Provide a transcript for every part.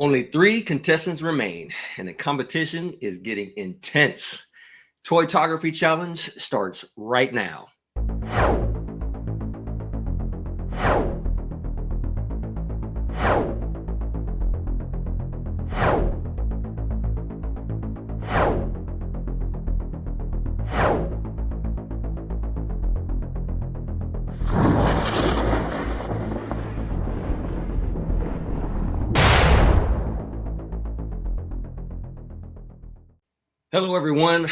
Only 3 contestants remain, and the competition is getting intense. Toytography Challenge starts right now. Hello, everyone.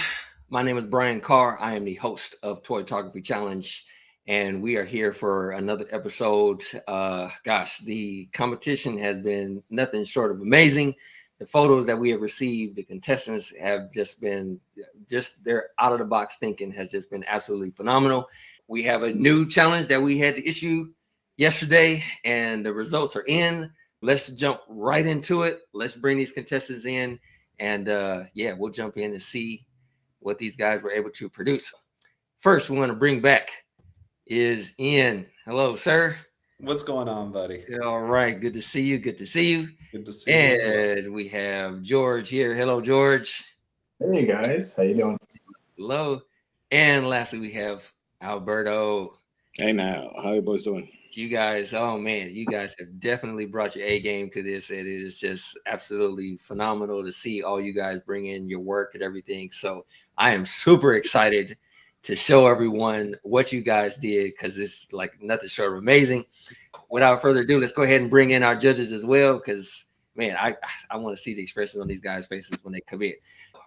My name is Brian Carr. I am the host of Toytography Challenge, and we are here for another episode. The competition has been nothing short of amazing. The photos that we have received, the contestants have just been, their out of the box thinking has just been absolutely phenomenal. We have a new challenge that we had to issue yesterday, and the results are in. Let's jump right into it. Let's bring these contestants in. And we'll jump in and see what these guys were able to produce. First, we want to bring back is Ian. Hello, sir. What's going on, buddy? All right. Good to see you. Good to see you. And we have George here. Hello, George. Hey, guys. How you doing? Hello. And lastly, we have Alberto. Hey, now. How you boys doing? You guys, oh man, you guys have definitely brought your A game to this. And it is just absolutely phenomenal to see all you guys bring in your work and everything. So I am super excited to show everyone what you guys did, because it's like nothing short of amazing. Without further ado, let's go ahead and bring in our judges as well, because man, I want to see the expressions on these guys' faces when they come in.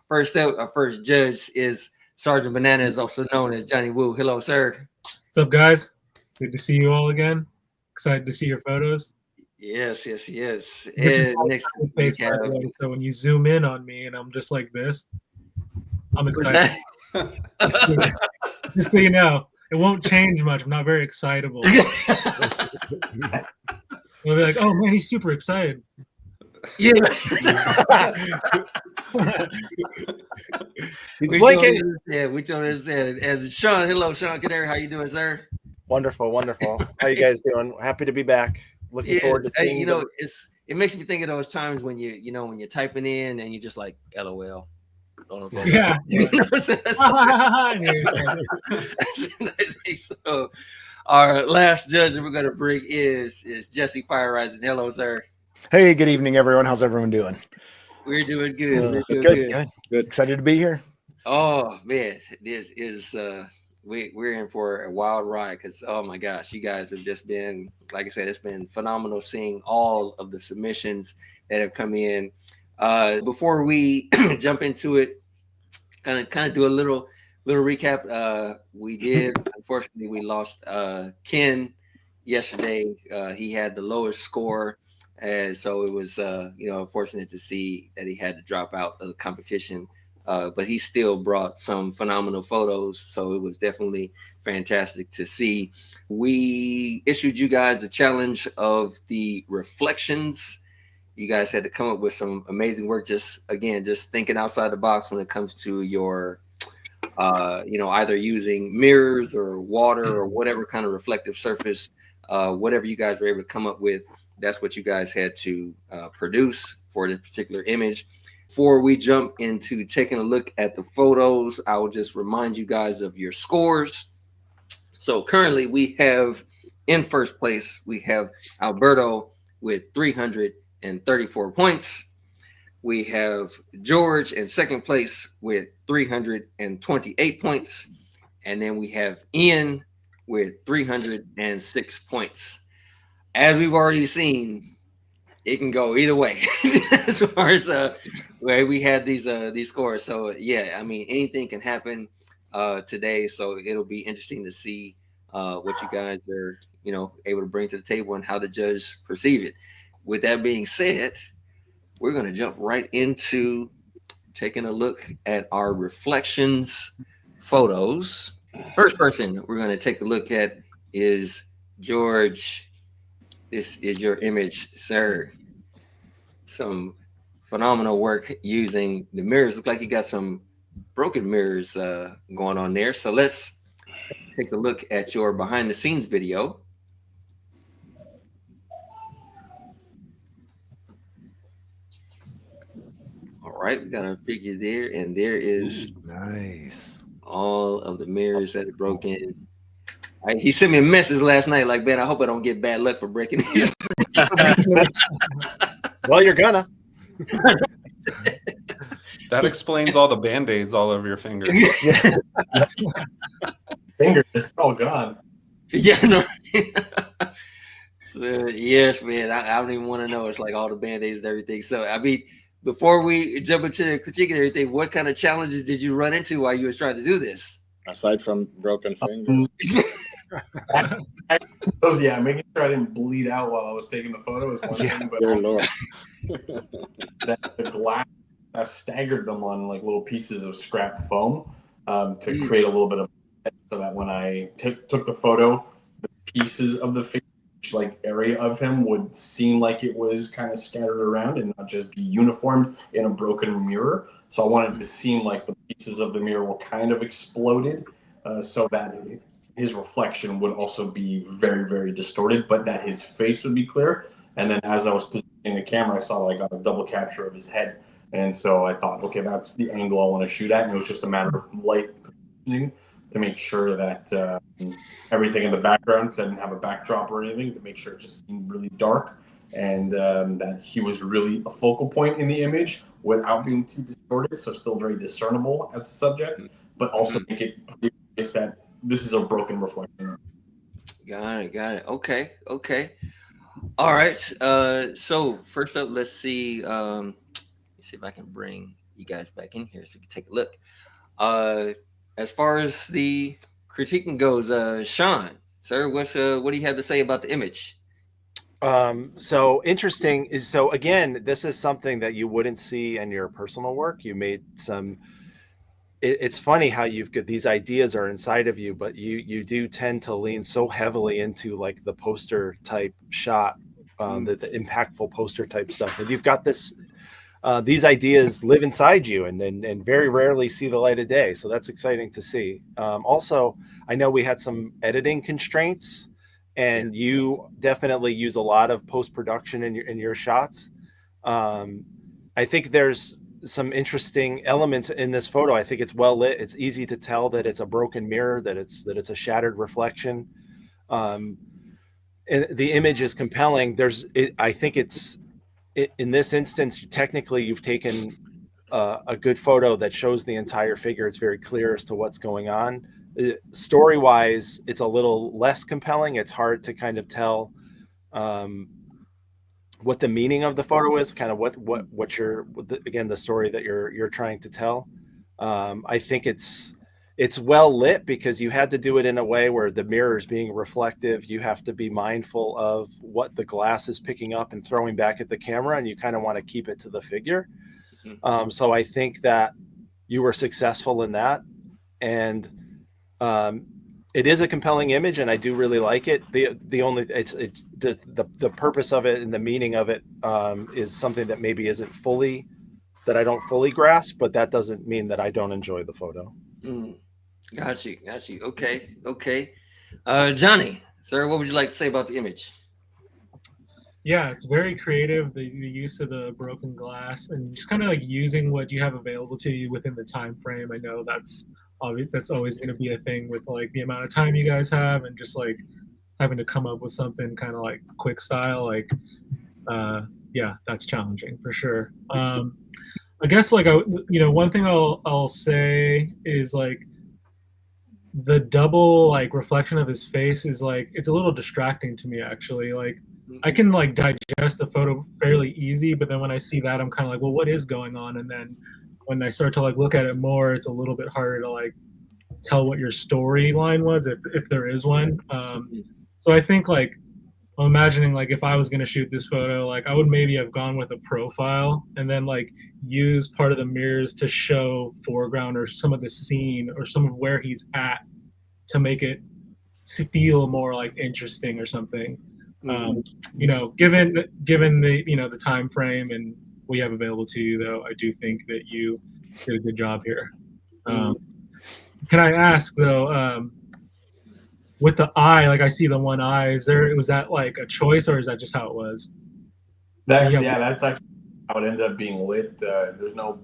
First up, our first judge is Sergeant Bananas, also known as Johnny Woo. Hello, sir. What's up, guys? Good to see you all again. Excited to see your photos. Yes. And next, face, by the way, so when you zoom in on me and I'm just like this, I'm excited. Just so you know, it won't change much. I'm not very excitable. We'll be like, oh man, he's super excited. Yeah. He's blinking. Which one is that? And Sean, hello, Sean Canary. How you doing, sir? Wonderful. How you guys doing? Happy to be back. Looking forward to seeing you. It makes me think of those times when when you're typing in and you're just like, LOL. Yeah. So our last judge that we're going to bring is Jesse Fire Rising. Hello, sir. Hey, good evening, everyone. How's everyone doing? We're doing good. Good. Excited to be here. Oh man, this is we're in for a wild ride, because oh my gosh, you guys have just been, like I said, it's been phenomenal seeing all of the submissions that have come in. Before we jump into it, kind of do a little recap. Unfortunately, we lost Ken yesterday. He had the lowest score, and so it was unfortunate to see that he had to drop out of the competition. But he still brought some phenomenal photos, so it was definitely fantastic to see. We issued you guys the challenge of the reflections. You guys had to come up with some amazing work. Just thinking outside the box when it comes to your, either using mirrors or water or whatever kind of reflective surface, whatever you guys were able to come up with. That's what you guys had to produce for this particular image. Before we jump into taking a look at the photos, I will just remind you guys of your scores. So currently we have in first place, we have Alberto with 334 points. We have George in second place with 328 points. And then we have Ian with 306 points. As we've already seen, it can go either way as far as where we had these scores. So yeah, I mean, anything can happen today. So it'll be interesting to see what you guys are, able to bring to the table and how the judges perceive it. With that being said, we're going to jump right into taking a look at our reflections photos. First person we're going to take a look at is George. This is your image, sir. Some phenomenal work using the mirrors. Look like you got some broken mirrors going on there. So let's take a look at your behind the scenes video. right, we got our figure there, and there is Nice. all of the mirrors that are broken. He sent me a message last night, like, man, I hope I don't get bad luck for breaking these. Well, you're gonna. That explains all the band-aids all over your fingers. Fingers is all gone. Yeah, no. So, yes, man. I don't even want to know. It's like all the band-aids and everything. So, I mean, before we jump into the critique and everything, what kind of challenges did you run into while you was trying to do this? Aside from broken fingers. Yeah, making sure I didn't bleed out while I was taking the photo is one thing, but Dear also Lord. that the glass, I staggered them on like little pieces of scrap foam to create a little bit of, so that when I took the photo, the pieces of the figure, like area of him would seem like it was kind of scattered around and not just be uniformed in a broken mirror. So I wanted to seem like the pieces of the mirror were kind of exploded, so that his reflection would also be very, very distorted, but that his face would be clear. And then as I was positioning the camera, I saw that I got a double capture of his head. And so I thought, okay, that's the angle I want to shoot at. And it was just a matter of light positioning to make sure that everything in the background, because I didn't have a backdrop or anything, to make sure it just seemed really dark, and that he was really a focal point in the image without being too distorted, so still very discernible as a subject, but also make it obvious that this is a broken reflection. Got it. Okay. All right. So first up, let's see. Let me see if I can bring you guys back in here so we can take a look. As far as the critiquing goes, Sean, sir, what do you have to say about the image? So interesting is, so again, this is something that you wouldn't see in your personal work. You made some, it's funny how you've got these ideas are inside of you, but you do tend to lean so heavily into like the poster type shot, the impactful poster type stuff. And you've got this, these ideas live inside you and very rarely see the light of day. So that's exciting to see. Also, I know we had some editing constraints, and you definitely use a lot of post-production in your shots. I think there's some interesting elements in this photo. I think it's well lit. It's easy to tell that it's a broken mirror, that it's a shattered reflection. And the image is compelling. I think it's, in this instance, technically you've taken a good photo that shows the entire figure. It's very clear as to what's going on. Story-wise, it's a little less compelling. It's hard to kind of tell what the meaning of the photo is, kind of what you're, again, the story that you're trying to tell. I think it's well lit because you had to do it in a way where the mirror is being reflective. You have to be mindful of what the glass is picking up and throwing back at the camera, and you kind of want to keep it to the figure. So I think that you were successful in that, and it is a compelling image, and I do really like it. The purpose of it and the meaning of it is something that maybe isn't fully, that I don't fully grasp, but that doesn't mean that I don't enjoy the photo. Got you. Okay. Johnny, sir, what would you like to say about the image? Yeah, it's very creative, the use of the broken glass and just kind of like using what you have available to you within the time frame. I know that's always going to be a thing with like the amount of time you guys have and just like having to come up with something kind of like quick style. Like, yeah, that's challenging for sure. I guess like one thing I'll say is like the double like reflection of his face is like, it's a little distracting to me actually. Like I can like digest the photo fairly easy, but then when I see that, I'm kind of like, well, what is going on? And then when I start to like look at it more, it's a little bit harder to like tell what your storyline was, if there is one. So I think like I'm imagining like if I was gonna shoot this photo, like I would maybe have gone with a profile and then like use part of the mirrors to show foreground or some of the scene or some of where he's at to make it feel more like interesting or something. Given the the time frame and what you have available to you, though, I do think that you did a good job here. Can I ask though, with the eye, like I see the one eye, was that like a choice or is that just how it was? That's actually how it ended up being lit. There's no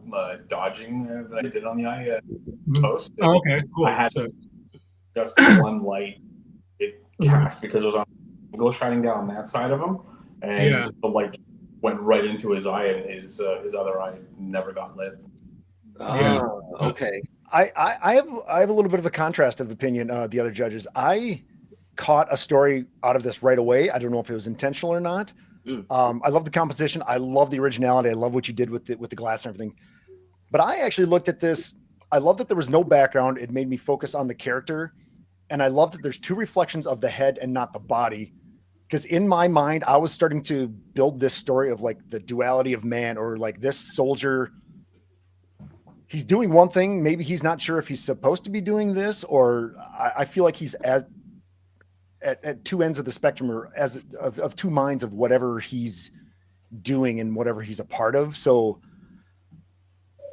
dodging that I did on the eye post. Oh, okay, cool. I had So, just one light it cast because it was on angle shining down on that side of him, and Yeah. the light went right into his eye, and his other eye never got lit. Yeah. Okay. I have a little bit of a contrast of opinion. The other judges, I caught a story out of this right away. I don't know if it was intentional or not. I love the composition. I love the originality. I love what you did with the glass and everything. But I actually looked at this. I love that there was no background. It made me focus on the character, and I love that there's two reflections of the head and not the body. Because in my mind, I was starting to build this story of like the duality of man, or like this soldier. He's doing one thing. Maybe he's not sure if he's supposed to be doing this, or I feel like he's at two ends of the spectrum, or of two minds of whatever he's doing and whatever he's a part of. So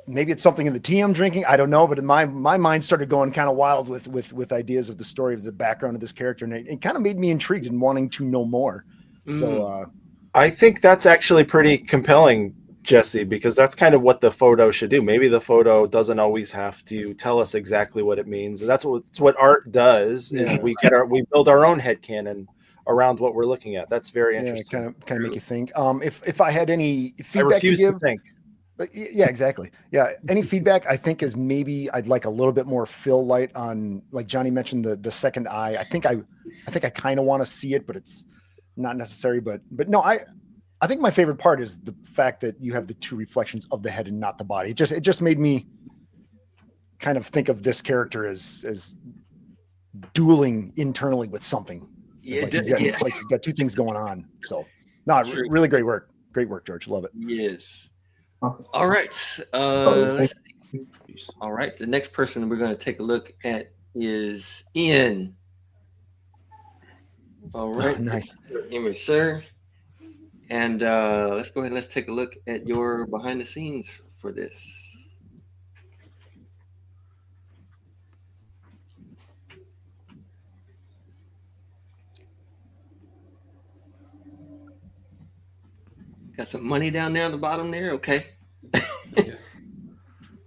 maybe it's something in the tea I'm drinking. I don't know, but in my mind started going kind of wild with ideas of the story of the background of this character, and it kind of made me intrigued and wanting to know more. So I think that's actually pretty compelling, Jesse, because that's kind of what the photo should do. Maybe the photo doesn't always have to tell us exactly what it means. That's what art does. Is Yeah. we build our own headcanon around what we're looking at. That's very yeah, interesting. kind of make you think. If I had any I feedback to refuse give, to think. but yeah, exactly. Yeah, any feedback I think is maybe I'd like a little bit more fill light on, like Johnny mentioned, the second eye. I think I kind of want to see it, but it's not necessary. But no, I think my favorite part is the fact that you have the two reflections of the head and not the body. It just made me kind of think of this character as dueling internally with something. Yeah, Like he's got two things going on. So no, really great work. Great work, George. Love it. Yes. All right. All right. The next person we're going to take a look at is Ian. All right. Nice. Image, sir. And let's go ahead and let's take a look at your behind the scenes for this. Got some money down there at the bottom there. Okay. Yeah.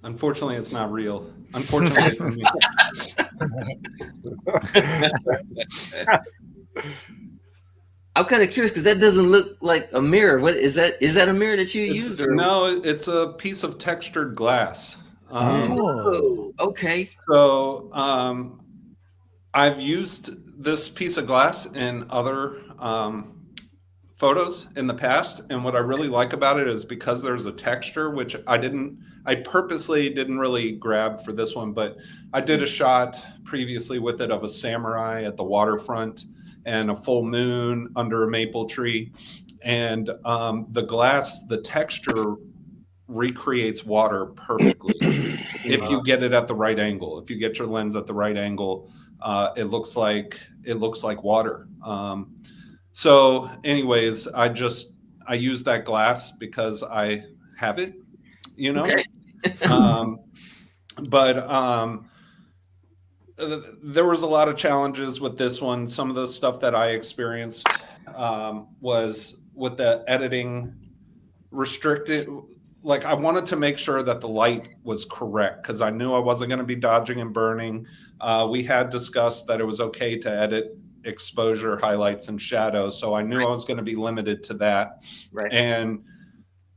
Unfortunately, it's not real. Unfortunately for me. I'm kind of curious because that doesn't look like a mirror. What is that? Is that a mirror that you used? Or? No, it's a piece of textured glass. Oh, okay. So I've used this piece of glass in other photos in the past, and what I really like about it is because there's a texture, which I purposely didn't really grab for this one, but I did a shot previously with it of a samurai at the waterfront and a full moon under a maple tree, and the glass, the texture recreates water perfectly if you get it at the right angle. If you get your lens at the right angle, it looks like water. So anyways, I use that glass because I have it, you know. Okay. But there was a lot of challenges with this one. Some of the stuff that I experienced was with the editing restricted. Like, I wanted to make sure that the light was correct because I knew I wasn't going to be dodging and burning. We had discussed that it was okay to edit exposure, highlights, and shadows. So I knew I was going to be limited to that. Right. And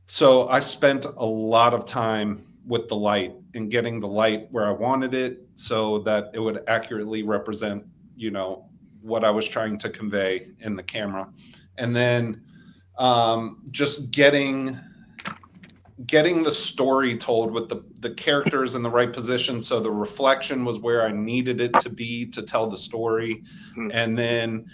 so I spent a lot of time with the light and getting the light where I wanted it so that it would accurately represent, you know, what I was trying to convey in the camera. And then just getting the story told with the characters in the right position. So the reflection was where I needed it to be to tell the story. And then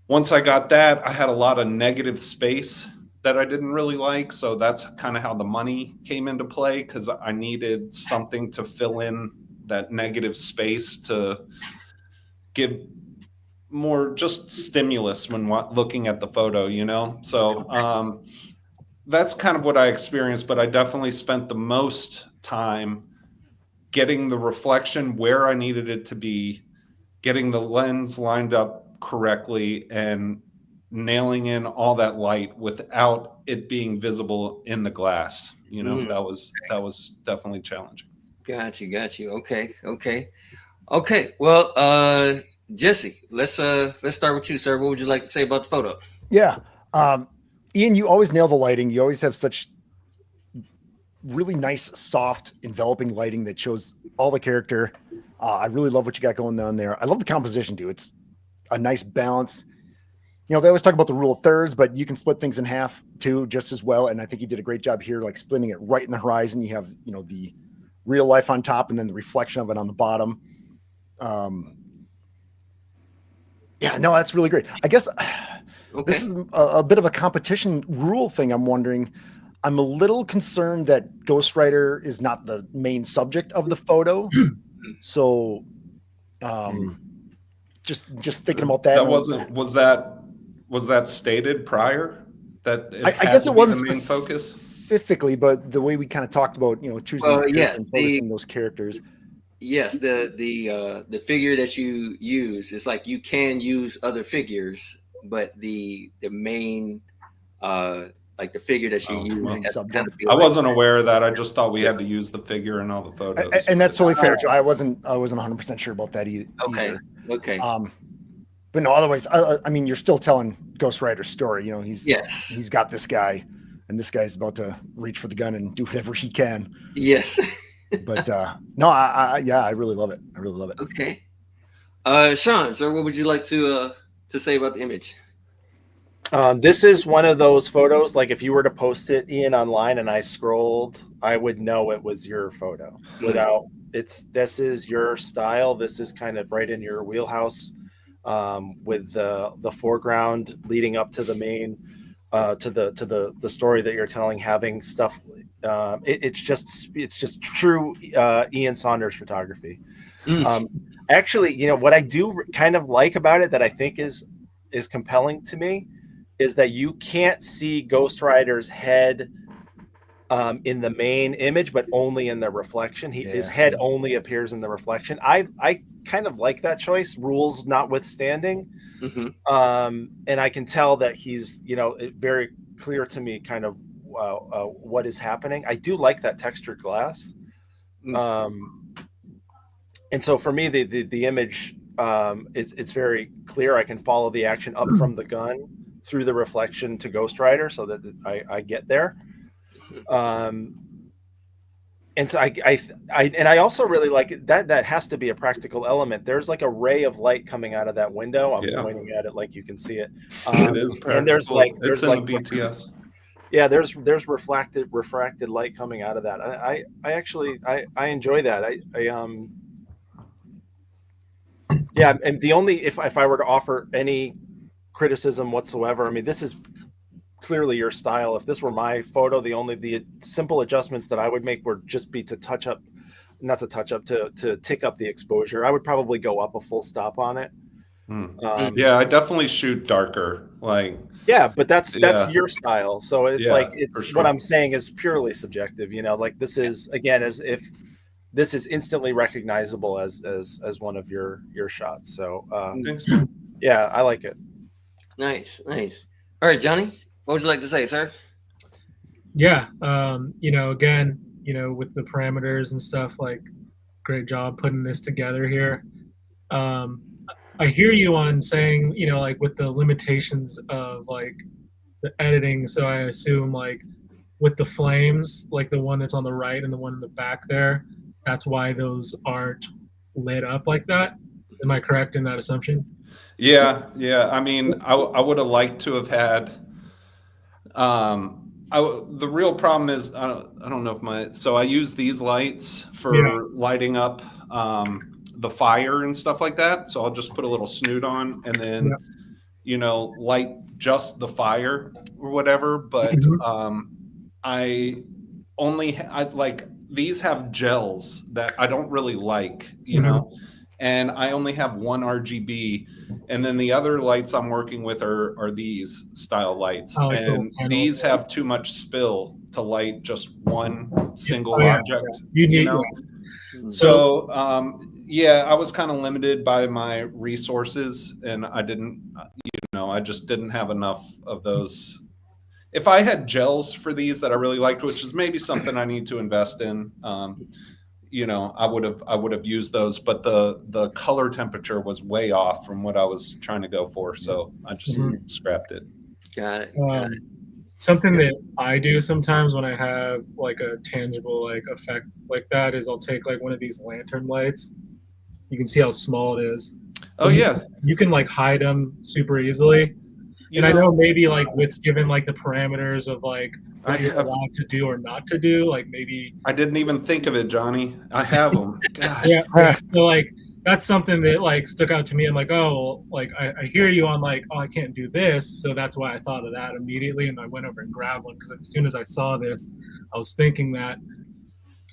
once I got that, I had a lot of negative space that I didn't really like. So that's kind of how the money came into play, because I needed something to fill in that negative space to give more just stimulus when looking at the photo, you know? So that's kind of what I experienced, but I definitely spent the most time getting the reflection where I needed it to be, getting the lens lined up correctly, and nailing in all that light without it being visible in the glass. You know, Mm. that was definitely challenging. Got you. Okay. Well, Jesse, let's start with you, sir. What would you like to say about the photo? Yeah. Ian, you always nail the lighting. You always have such really nice, soft, enveloping lighting that shows all the character. I really love what you got going on there. I love the composition, too. It's a nice balance. You know, they always talk about the rule of thirds, but you can split things in half too, just as well. And I think you did a great job here, like splitting it right in the horizon. You have, you know, the real life on top and then the reflection of it on the bottom. Yeah, no, that's really great. I guess this is a bit of a competition rule thing. I'm wondering. I'm a little concerned that Ghostwriter is not the main subject of the photo. So, just thinking about that. Was that stated prior? That I guess it wasn't the main focus specifically, but the way we kind of talked about, you know, choosing and focusing those characters. Yes, the figure that you use is like you can use other figures, but the main like the figure that you use. I wasn't aware of that. I just thought we had to use the figure in all the photos. And that's totally fair, Joe. I wasn't 100% sure about that either. Okay. But no, otherwise, I mean, you're still telling Ghostwriter's story. You know, he's got this guy, and this guy's about to reach for the gun and do whatever he can. Yes. But no, I really love it. I really love it. Okay. Sean, sir, what would you like to say about the image? This is one of those photos, like if you were to post it, Ian, online and I scrolled, I would know it was your photo. This is your style. This is kind of right in your wheelhouse, with the foreground leading up to the main, to the story that you're telling, having stuff. It's just true Ian Saunders photography. Actually, you know what I do kind of like about it that I think is compelling to me is that you can't see Ghostwriter's head in the main image, but only in the reflection. His head only appears in the reflection. I kind of like that choice, rules notwithstanding. And I can tell that he's, you know, very clear to me kind of what is happening. I do like that textured glass. And so for me, the image, it's very clear. I can follow the action up from the gun through the reflection to Ghostwriter so that I get there. And so I also really like it. That has to be a practical element. There's like a ray of light coming out of that window. I'm pointing at it like you can see it. It is practical. And there's in like the BTS. Yeah, there's refracted light coming out of that. I actually enjoy that. Yeah, and the only if I were to offer any criticism whatsoever, I mean, this is clearly your style. If this were my photo, the simple adjustments that I would make would just be to tick up the exposure. I would probably go up a full stop on it. Yeah, I definitely shoot darker. But that's your style. So it's what I'm saying is purely subjective. You know, like this is again as if this is instantly recognizable as one of your shots. So yeah, I like it. Nice. All right, Johnny, what would you like to say, sir? Yeah, you know, again, you know, with the parameters and stuff, like, great job putting this together here. I hear you on saying, you know, like with the limitations of like the editing. So I assume like with the flames, like the one that's on the right and the one in the back there, that's why those aren't lit up like that. Am I correct in that assumption? Yeah. I mean, I would have liked to have had. The real problem is I don't know if so I use these lights for lighting up the fire and stuff like that. So I'll just put a little snoot on and then you know, light just the fire or whatever. But I like these have gels that I don't really like, you know. And I only have one RGB, and then the other lights I'm working with are these style lights, and these have too much spill to light just one single object. You know? So I was kind of limited by my resources, and I didn't, you know, I just didn't have enough of those. If I had gels for these that I really liked, which is maybe something I need to invest in, you know, I would have used those, but the color temperature was way off from what I was trying to go for, so I just scrapped it. Got it. Something that I do sometimes when I have like a tangible like effect like that is I'll take like one of these lantern lights. You can see how small it is. Oh yeah, You can like hide them super easily. you And I know maybe like with given like the parameters of like what you're have. allowed to do or not to do, like maybe I didn't even think of it, Johnny. I have them. Gosh. yeah. So like that's something that like stuck out to me. I'm like, oh, like I hear you on like, oh, I can't do this, so that's why I thought of that immediately, and I went over and grabbed one because as soon as I saw this, I was thinking that,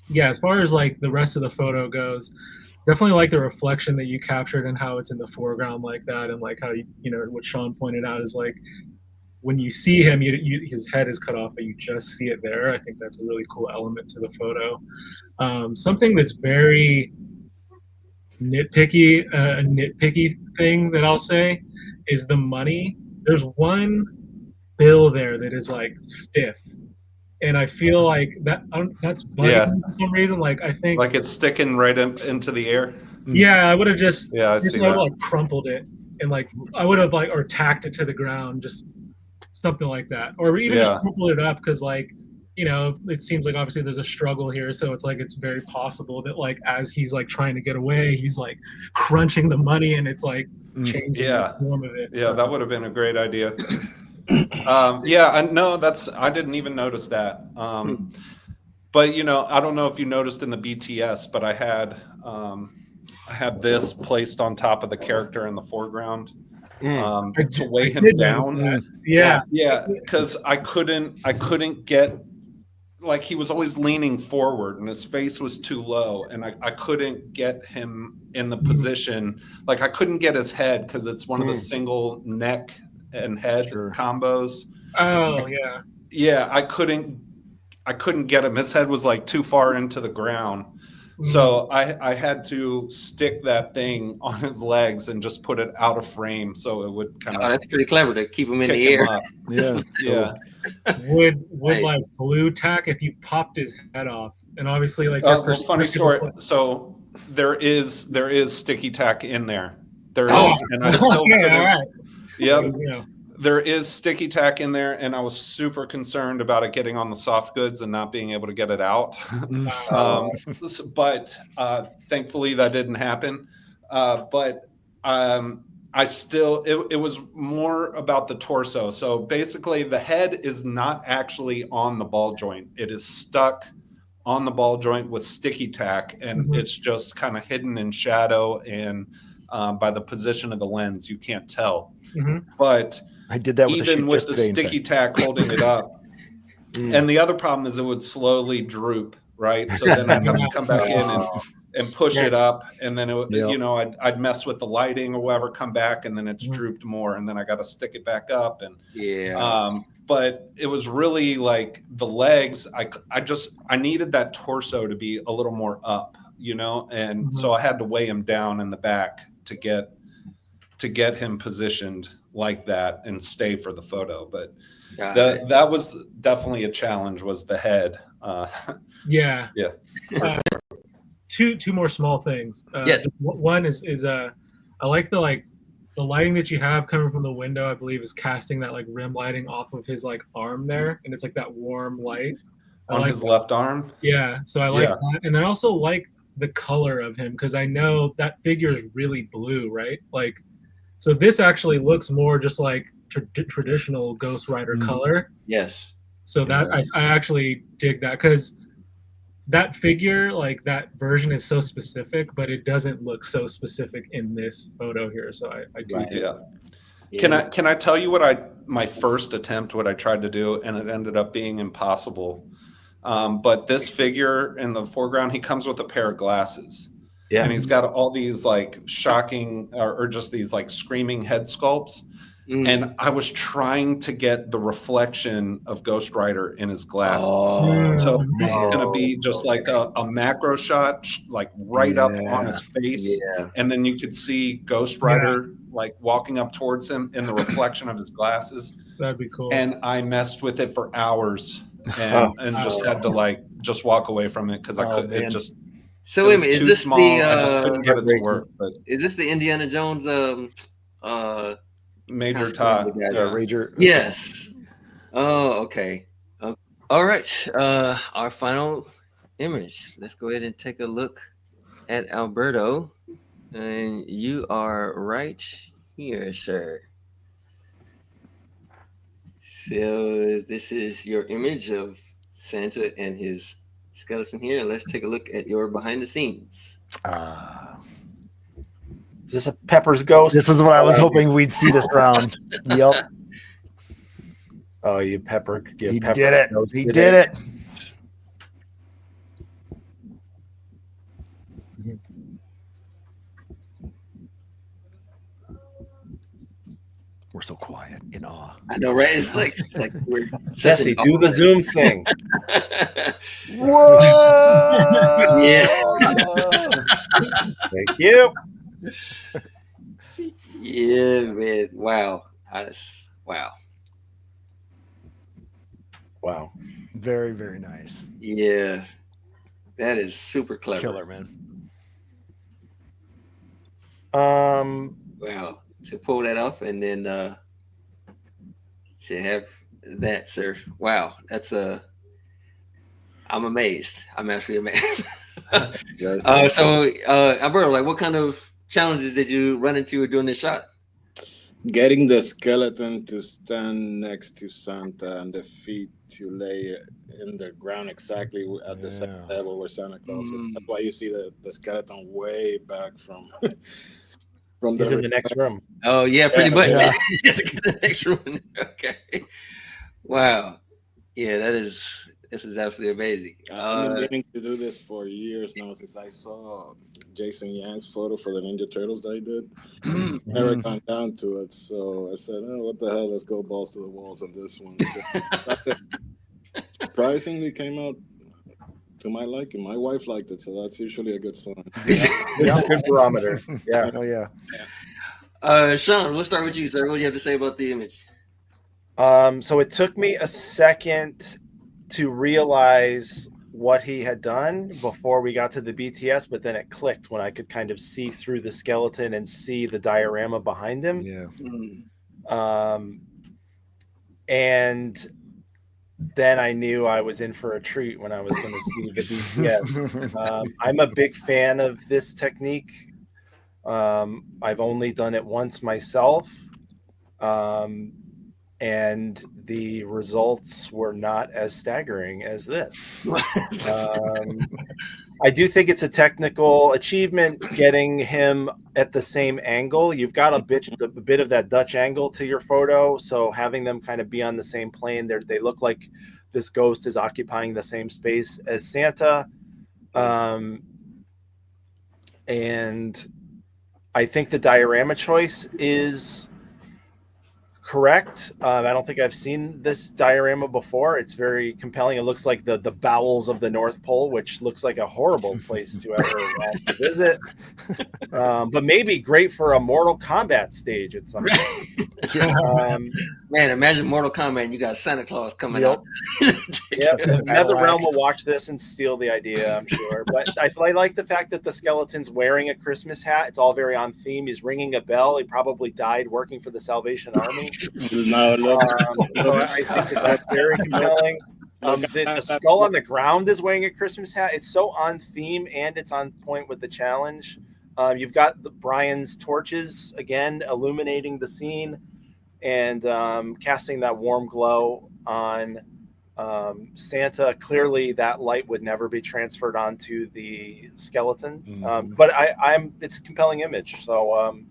yeah, as far as like the rest of the photo goes, definitely like the reflection that you captured and how it's in the foreground like that, and like how you know what Sean pointed out is like when you see him, his head is cut off, but you just see it there. I think that's a really cool element to the photo. Something that's very nitpicky, a nitpicky thing that I'll say is the money. There's one bill there that is like stiff, and I feel like that's bugging me for some reason. Like I think like it's sticking right into the air. Yeah, I would have just I just see I would that. like crumpled it and like I would have like or tacked it to the ground, just something like that, or even just crumpled it up because like you know it seems like obviously there's a struggle here, so it's like it's very possible that like as he's like trying to get away, he's like crunching the money and it's like changing the form of it. Yeah, that would have been a great idea. I didn't even notice that. But you know, I don't know if you noticed in the BTS, but I had this placed on top of the character in the foreground to weigh him down. Yeah, because I couldn't get, like, he was always leaning forward and his face was too low, and I couldn't get him in the position. Like I couldn't get his head because it's one of the single neck and head combos. Oh yeah. Yeah, I couldn't get him. His head was like too far into the ground. So I had to stick that thing on his legs and just put it out of frame so it would kind of. Oh, that's pretty clever to keep him in the air. Yeah. Would like blue tack if you popped his head off, and obviously like funny story. So there is sticky tack in there. There is, and I still all right. Yep. There is sticky tack in there, and I was super concerned about it getting on the soft goods and not being able to get it out. But thankfully that didn't happen. But I still, it was more about the torso. So basically the head is not actually on the ball joint. It is stuck on the ball joint with sticky tack, and it's just kind of hidden in shadow, and by the position of the lens, you can't tell. But I did that even with the sticky tack holding it up. And the other problem is it would slowly droop, right? So then I'd have to come back in and push it up, and then it would, you know, I'd mess with the lighting or whatever, come back, and then it's drooped more, and then I got to stick it back up. And but it was really like the legs. I needed that torso to be a little more up, you know, and so I had to weigh him down in the back to get him positioned like that and stay for the photo. But that was definitely a challenge, was the head. Yeah. Two more small things. Yes. One is I like the lighting that you have coming from the window. I believe is casting that like rim lighting off of his like arm there, and it's like that warm light on his left arm. Yeah, so I like that, and I also like the color of him because I know that figure is really blue, right? Like, so this actually looks more just like traditional Ghost Rider color. Yes. So that I actually dig that because that figure, like that version, is so specific, but it doesn't look so specific in this photo here. So I do. Yeah. Can I tell you what my first attempt, what I tried to do, and it ended up being impossible. But this figure in the foreground, he comes with a pair of glasses. Yeah. And he's got all these like shocking or just these like screaming head sculpts. And I was trying to get the reflection of Ghost Rider in his glasses. Oh, So Mm. it's going to be just like a macro shot, like right up on his face. yeah. And then you could see Ghost Rider like walking up towards him in the reflection of his glasses. That'd be cool. And I messed with it for hours and just had to like just walk away from it because I Oh, could man. it just So it wait a was minute, too is this small. the I just couldn't get it to work. But is this the Indiana Jones Major costume Todd, the guy- Rager. Yes. Oh, okay. All right. Our final image. Let's go ahead and take a look at Alberto. And you are right here, sir. So this is your image of Santa and his skeleton here. Let's take a look at your behind the scenes. Is this a Pepper's ghost? This is what I was hoping we'd see this round. Yep. Oh, you Pepper. You He Pepper's did it. ghost He did it. We're so quiet in awe. I know, right? It's like we're Jesse, do the Zoom thing. Whoa! Yeah. Thank you. Yeah, man. Wow. Wow. Wow. Very, very nice. Yeah. That is super clever. Killer, man. Wow. To pull that off and then to have that, sir. Wow. That's I'm amazed. I'm absolutely amazed. Yes. So Alberto, like what kind of challenges did you run into doing this shot? Getting the skeleton to stand next to Santa and the feet to lay in the ground exactly at the same Yeah. level where Santa Claus is. Mm. That's why you see the skeleton way back from He's in the the next room. Oh yeah, pretty much. Yeah. You have to get the next one. Okay. Wow. Yeah, this is absolutely amazing. I've been meaning to do this for years now since I saw Jason Yang's photo for the Ninja Turtles that he did. Never gone down to it, so I said, "Oh, what the hell? Let's go balls to the walls on this one." So, surprisingly, came out to my liking. My wife liked it, so that's usually a good sign. Yeah, good barometer. Yeah. Oh yeah. Sean, let's start with you, sir. What do you have to say about the image? So it took me a second to realize what he had done before we got to the BTS, but then it clicked when I could kind of see through the skeleton and see the diorama behind him. Yeah. And then I knew I was in for a treat when I was going to see the BTS. I'm a big fan of this technique. I've only done it once myself. And the results were not as staggering as this. I do think it's a technical achievement getting him at the same angle. You've got a bit of that Dutch angle to your photo, so having them kind of be on the same plane, they look like this ghost is occupying the same space as Santa. And I think the diorama choice is correct. I don't think I've seen this diorama before. It's very compelling. It looks like the bowels of the North Pole, which looks like a horrible place to ever want to visit. But maybe great for a Mortal Kombat stage at some point. Man, imagine Mortal Kombat and you got Santa Claus coming out. Yep. NetherRealm will watch this and steal the idea, I'm sure. But I like the fact that the skeleton's wearing a Christmas hat. It's all very on theme. He's ringing a bell. He probably died working for the Salvation Army. No, look, So I think that's very compelling. The skull on the ground is wearing a Christmas hat. It's so on theme and it's on point with the challenge. You've got Brian's torches again illuminating the scene and casting that warm glow on Santa. Clearly, that light would never be transferred onto the skeleton, but it's a compelling image. So.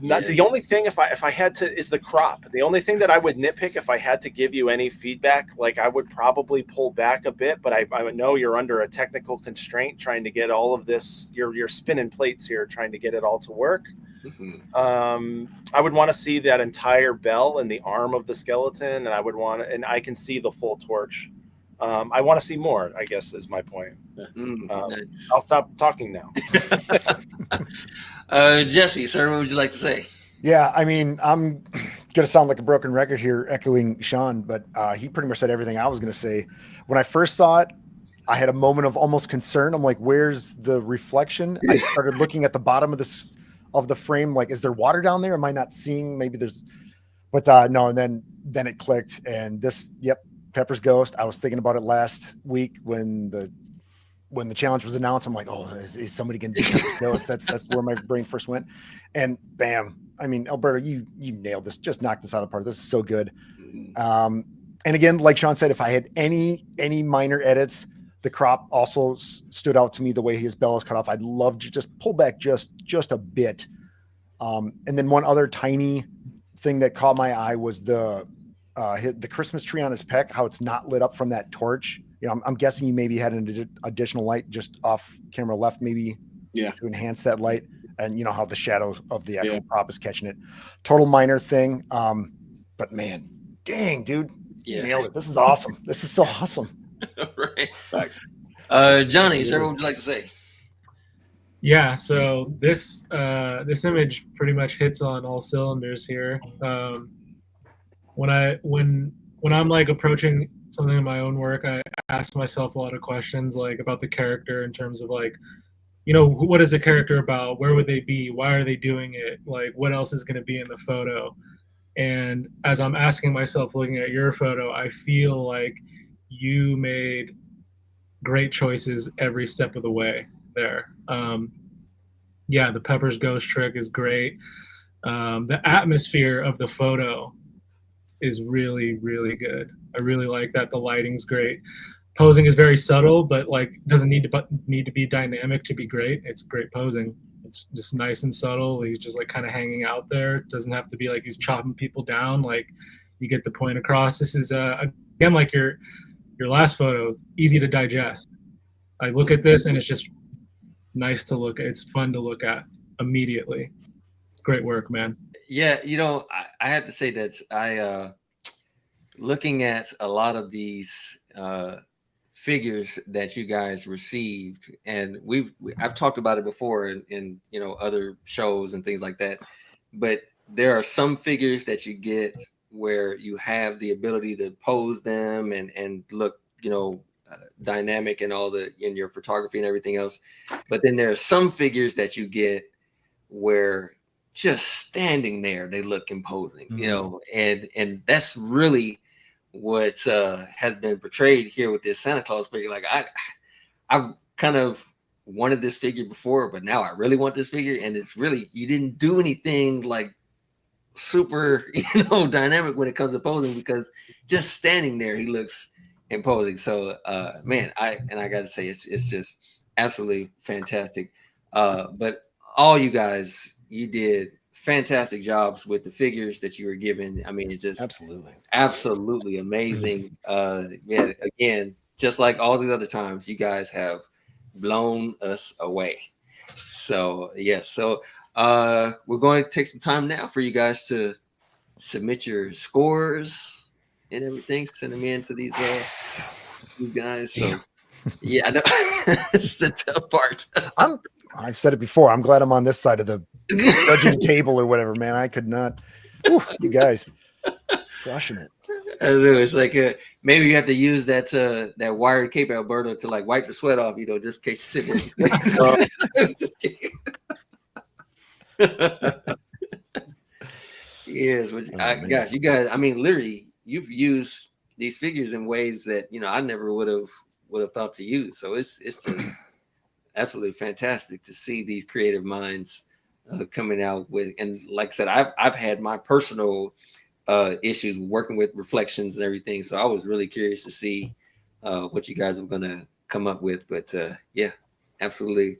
The only thing if I had to is the crop. The only thing that I would nitpick if I had to give you any feedback, like I would probably pull back a bit, but I know you're under a technical constraint trying to get all of this. You're spinning plates here, trying to get it all to work. Mhm. I would want to see that entire bell and the arm of the skeleton, and I can see the full torch. I want to see more, I guess, is my point. Nice. I'll stop talking now. Jesse, sir, what would you like to say? Yeah, I mean, I'm gonna sound like a broken record here, echoing Sean, but he pretty much said everything I was gonna say. When I first saw it, I had a moment of almost concern. I'm like, "Where's the reflection?" I started looking at the bottom of the frame, like, "Is there water down there? Am I not seeing? Maybe there's." But no, and then it clicked, and yep, Pepper's Ghost. I was thinking about it last week when the challenge was announced. I'm like, "Oh, is somebody gonna do Pepper's Ghost?" That's where my brain first went, and bam. I mean, Alberto, you nailed this. Just knocked this out of the park. This is so good. And again, like Sean said, if I had any minor edits, the crop also stood out to me. The way his bell is cut off, I'd love to just pull back just a bit. And then one other tiny thing that caught my eye was the Christmas tree on his pec. How it's not lit up from that torch. You know, I'm guessing you maybe had an additional light just off camera left, maybe to enhance that light. And you know how the shadow of the actual prop is catching it. Total minor thing. But man, dang, dude, you nailed it. This is awesome. This is so awesome. Right. Thanks. Johnny, sir, what would you like to say? Yeah, so this image pretty much hits on all cylinders here. When I'm like approaching something in my own work, I ask myself a lot of questions like about the character in terms of like, you know, what is the character about? Where would they be? Why are they doing it? Like, what else is going to be in the photo? And as I'm asking myself, looking at your photo, I feel like you made great choices every step of the way there. Yeah, the Pepper's Ghost trick is great. The atmosphere of the photo is really, really good. I really like that. The lighting's great. Posing is very subtle, but like doesn't need to be dynamic to be great. It's great posing. It's just nice and subtle. He's just like kind of hanging out there. Doesn't have to be like he's chopping people down. Like you get the point across. This is again like your last photo, easy to digest. I look at this and it's just nice to look at. It's fun to look at immediately. Great work, man. Yeah, you know, I have to say that looking at a lot of these figures that you guys received, and I've talked about it before in you know other shows and things like that, but there are some figures that you get where you have the ability to pose them and look, you know, dynamic and in your photography and everything else, but then there are some figures that you get where just standing there they look imposing, you know, and that's really what has been portrayed here with this Santa Claus figure. Like I've kind of wanted this figure before, but now I really want this figure, and it's really, you didn't do anything like super, you know, dynamic when it comes to posing, because just standing there he looks imposing. So man, I gotta say it's just absolutely fantastic. But all you guys, you did fantastic jobs with the figures that you were given. I mean, it just absolutely amazing. Yeah, again, just like all these other times, you guys have blown us away. So yes, so we're going to take some time now for you guys to submit your scores and everything. Send them in to these you guys. So yeah, I know it's the tough part. I've said it before. I'm glad I'm on this side of the judging table or whatever, man. I could not. Whew, you guys crushing it. I don't know. It's like maybe you have to use that wired cape, Alberto, to like wipe the sweat off, you know, just in case you sit there. Yes, which gosh, you guys, I mean, literally, you've used these figures in ways that, you know, I never would have thought to use. So it's just absolutely fantastic to see these creative minds coming out with. And like I said, I've had my personal issues working with reflections and everything, so I was really curious to see what you guys were going to come up with. But yeah, absolutely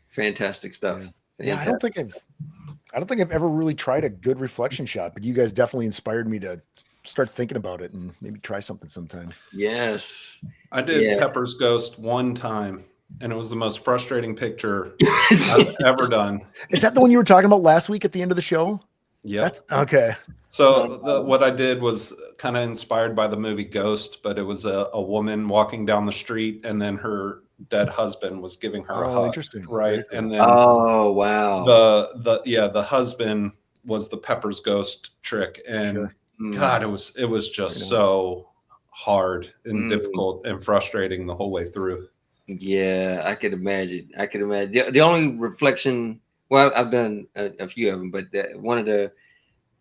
fantastic stuff. Yeah, I don't think I've ever really tried a good reflection shot, but you guys definitely inspired me to start thinking about it and maybe try something sometime. Yes, I did Pepper's Ghost one time, and it was the most frustrating picture I've ever done. Is that the one you were talking about last week at the end of the show? Yep. That's okay. So what I did was kind of inspired by the movie Ghost, but it was a woman walking down the street, and then her dead husband was giving her a hug. Interesting. Right. And then Oh wow. the husband was the Pepper's ghost trick. And God, it was just so hard and difficult and frustrating the whole way through. Yeah, I could imagine. I could imagine. The only reflection, well, I've done a few of them, but one of the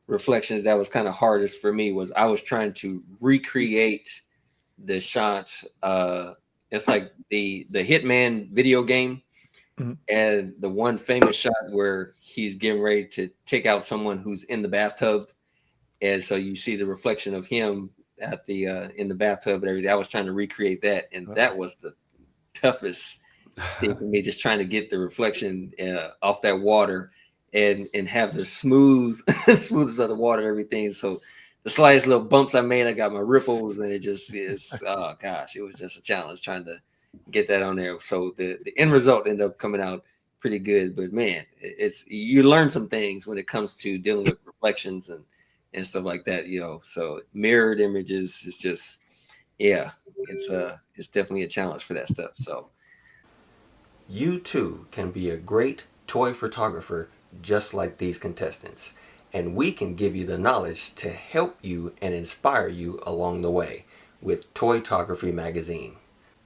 reflections that was kind of hardest for me was I was trying to recreate the shot. It's like the Hitman video game, and the one famous shot where he's getting ready to take out someone who's in the bathtub, and so you see the reflection of him at the in the bathtub and everything. I was trying to recreate that, and that was the toughest thing for me, just trying to get the reflection off that water and have the smoothest of the water and everything. So the slightest little bumps I made, I got my ripples, and it just is, oh gosh, it was just a challenge trying to get that on there. So the end result ended up coming out pretty good, but man, it's, you learn some things when it comes to dealing with reflections and stuff like that, you know. So mirrored images is just, yeah, it's definitely a challenge for that stuff. So you too can be a great toy photographer just like these contestants, and we can give you the knowledge to help you and inspire you along the way with Toytography Magazine.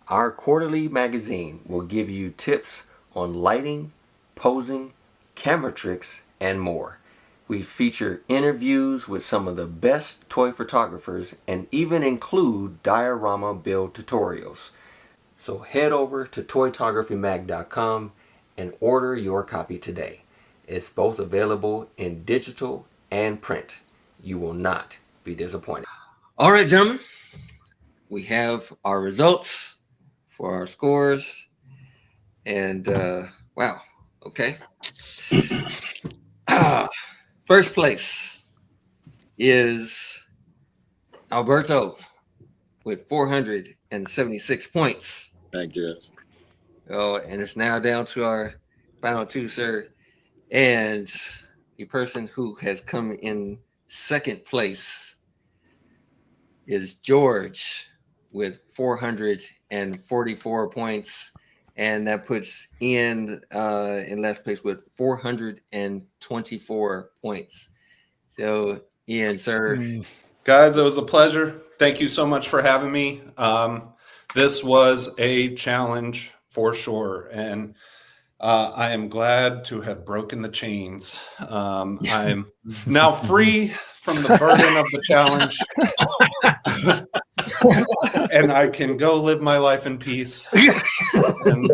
Our quarterly magazine will give you tips on lighting, posing, camera tricks, and more. We feature interviews with some of the best toy photographers and even include diorama build tutorials. So head over to toytographymag.com and order your copy today. It's both available in digital and print. You will not be disappointed. All right, gentlemen, we have our results for our scores. And wow, okay. First place is Alberto with 476 points. Thank you. Oh, and it's now down to our final two, sir. And the person who has come in second place is George with 444 points. And that puts Ian in last place with 424 points. So, Ian, sir. Guys, it was a pleasure. Thank you so much for having me. This was a challenge for sure. And I am glad to have broken the chains. I'm now free from the burden of the challenge. And I can go live my life in peace. And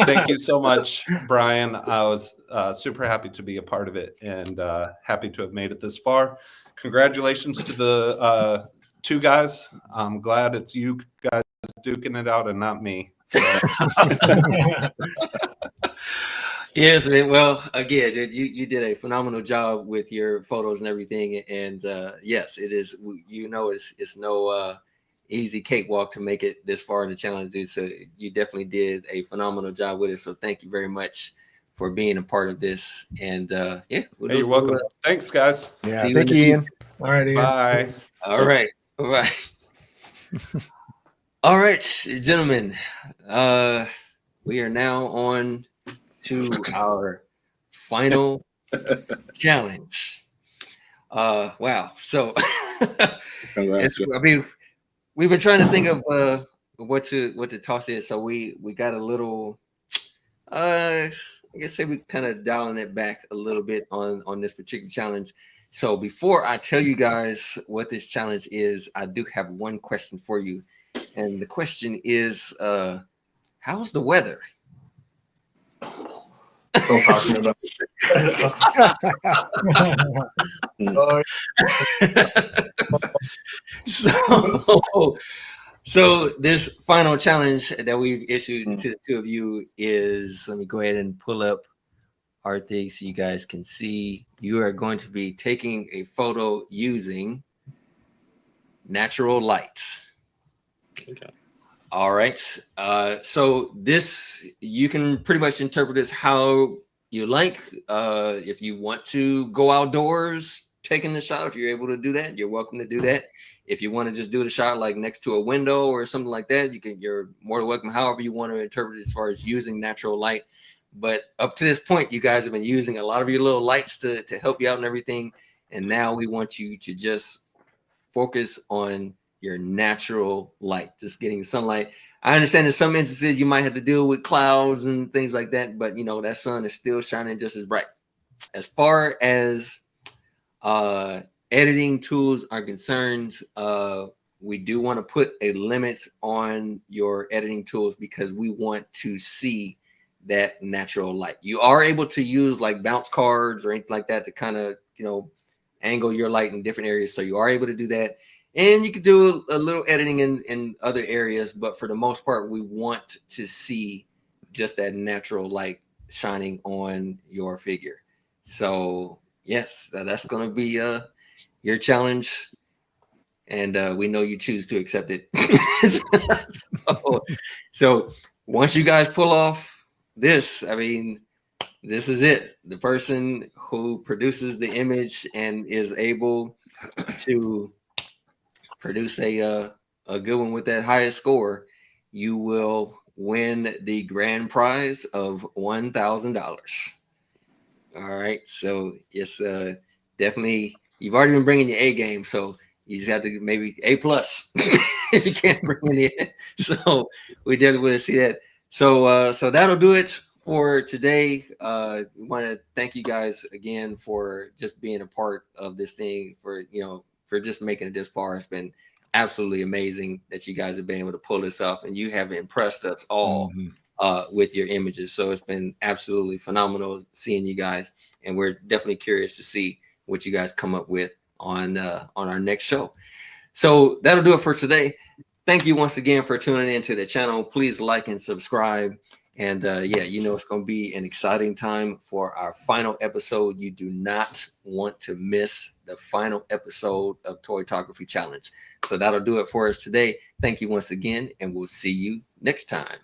thank you so much, Brian. I was super happy to be a part of it, and happy to have made it this far. Congratulations to the two guys. I'm glad it's you guys duking it out and not me. So. Yes, man. Well, again, dude, you did a phenomenal job with your photos and everything, and yes, it is. You know, it's no easy cakewalk to make it this far in the challenge, dude. So you definitely did a phenomenal job with it. So thank you very much for being a part of this. And yeah, Hey, you're welcome. Thanks, guys. Yeah, thank you, Ian. All right, Ian. Bye. All right. All right. All right, gentlemen. We are now on to our final challenge. Wow. So I mean, we've been trying to think of what to toss in. So we got a little I guess say we kind of dialing it back a little bit on this particular challenge. So before I tell you guys what this challenge is, I do have one question for you. And the question is, how's the weather? Still talking about So this final challenge that we've issued to the two of you is, let me go ahead and pull up our thing so you guys can see. You are going to be taking a photo using natural light. Okay. All right. So this, you can pretty much interpret this how you like. If you want to go outdoors taking the shot, if you're able to do that, you're welcome to do that. If you want to just do the shot like next to a window or something like that, you're more than welcome. However you want to interpret it as far as using natural light. But up to this point, you guys have been using a lot of your little lights to help you out and everything. And now we want you to just focus on your natural light, just getting sunlight. I understand in some instances you might have to deal with clouds and things like that, but you know that sun is still shining just as bright. As far as editing tools are concerned, we do want to put a limit on your editing tools because we want to see that natural light. You are able to use like bounce cards or anything like that to kind of, you know, angle your light in different areas. So you are able to do that. And you could do a little editing in other areas, but for the most part, we want to see just that natural light shining on your figure. So yes, that's going to be your challenge, and we know you choose to accept it. so once you guys pull off this, I mean, this is it. The person who produces the image and is able to produce a good one with that highest score, you will win the grand prize of $1,000. All right. So yes, definitely. You've already been bringing your A game, so you just have to maybe A plus if you can't bring any. So we definitely want to see that. So that'll do it for today. We want to thank you guys again for just being a part of this thing. For just making it this far. It's been absolutely amazing that you guys have been able to pull this off, and you have impressed us all. With your images. So it's been absolutely phenomenal seeing you guys, and we're definitely curious to see what you guys come up with on our next show. So that'll do it for today. Thank you once again for tuning into the channel. Please like and subscribe. And yeah, you know, it's going to be an exciting time for our final episode. You do not want to miss the final episode of Toytography Challenge. So that'll do it for us today. Thank you once again, and we'll see you next time.